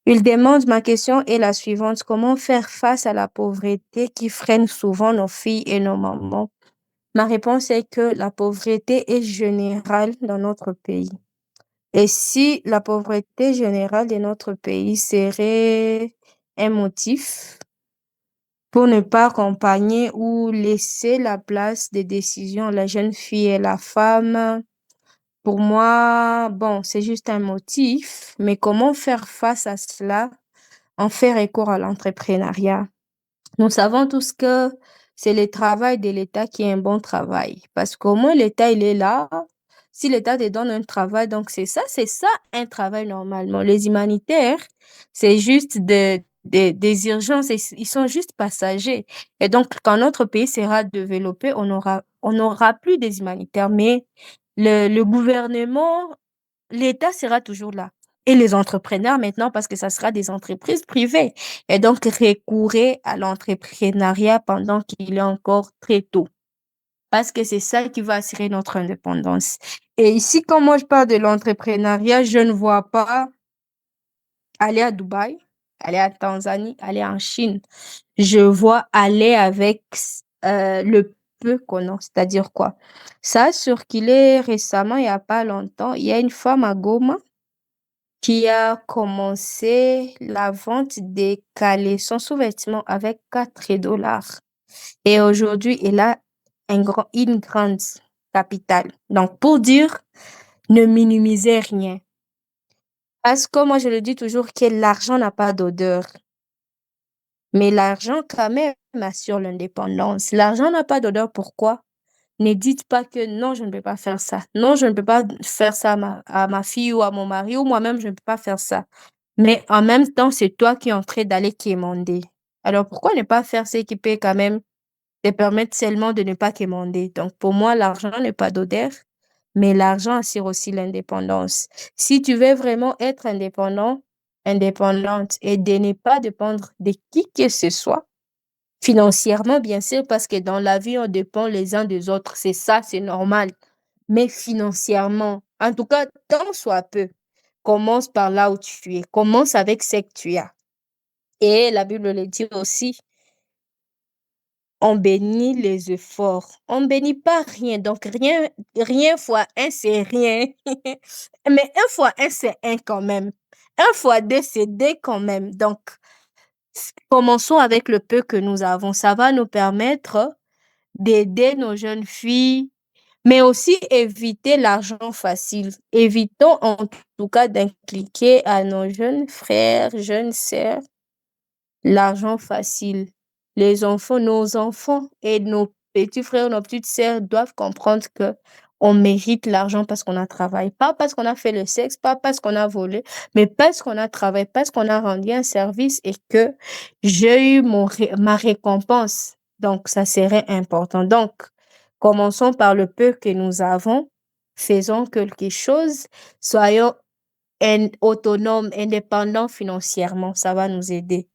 Il demande, ma question est la suivante, comment faire face à la pauvreté qui freine souvent nos filles et nos mamans? Ma réponse est que la pauvreté est générale dans notre pays. Et si la pauvreté générale de notre pays serait un motif pour ne pas accompagner ou laisser la place des décisions à la jeune fille et la femme, pour moi, bon, c'est juste un motif, mais comment faire face à cela? En faire recours à l'entrepreneuriat. Nous savons tous que c'est le travail de l'État qui est un bon travail. Parce qu'au moins, l'État, il est là. Si l'État te donne un travail, donc c'est ça un travail normalement. Les humanitaires, c'est juste des urgences, ils sont juste passagers. Et donc, quand notre pays sera développé, on n'aura plus des humanitaires, mais le gouvernement, l'État sera toujours là. Et les entrepreneurs maintenant, parce que ça sera des entreprises privées. Et donc, recourir à l'entrepreneuriat pendant qu'il est encore très tôt. Parce que c'est ça qui va assurer notre indépendance. Et ici, quand moi je parle de l'entrepreneuriat, je ne vois pas aller à Dubaï, aller à Tanzanie, aller en Chine. Je vois aller avec le peu qu'on a. C'est-à-dire quoi? Ça a circulé récemment, il n'y a pas longtemps. Il y a une femme à Goma qui a commencé la vente des caleçons sous-vêtements avec 4 $. Et aujourd'hui, elle a une grande capitale. Donc, pour dire, ne minimisez rien. Parce que moi, je le dis toujours que l'argent n'a pas d'odeur. Mais l'argent, quand même, assure l'indépendance. L'argent n'a pas d'odeur. Pourquoi? Ne dites pas que non, je ne peux pas faire ça. Non, je ne peux pas faire ça à ma fille ou à mon mari ou moi-même, je ne peux pas faire ça. Mais en même temps, c'est toi qui es en train d'aller quémander. Alors, pourquoi ne pas faire ce qui peut quand même te permettre seulement de ne pas quémander? Donc, pour moi, l'argent n'est pas d'odeur, mais l'argent assure aussi l'indépendance. Si tu veux vraiment être indépendant, indépendante et de ne pas dépendre de qui que ce soit, financièrement, bien sûr, parce que dans la vie, on dépend les uns des autres. C'est ça, c'est normal. Mais financièrement, en tout cas, tant soit peu, commence par là où tu es. Commence avec ce que tu as. Et la Bible le dit aussi, on bénit les efforts. On ne bénit pas rien. Donc, rien fois un, c'est rien. Mais un fois un, c'est un quand même. Un fois deux, c'est deux quand même. Donc, commençons avec le peu que nous avons. Ça va nous permettre d'aider nos jeunes filles, mais aussi éviter l'argent facile. Évitons en tout cas d'impliquer à nos jeunes frères, jeunes sœurs, l'argent facile. Les enfants, nos enfants et nos petits frères, nos petites sœurs doivent comprendre que on mérite l'argent parce qu'on a travaillé, pas parce qu'on a fait le sexe, pas parce qu'on a volé, mais parce qu'on a travaillé, parce qu'on a rendu un service et que j'ai eu ma récompense. Donc, ça serait important. Donc, commençons par le peu que nous avons, faisons quelque chose, soyons autonomes, indépendants financièrement, ça va nous aider.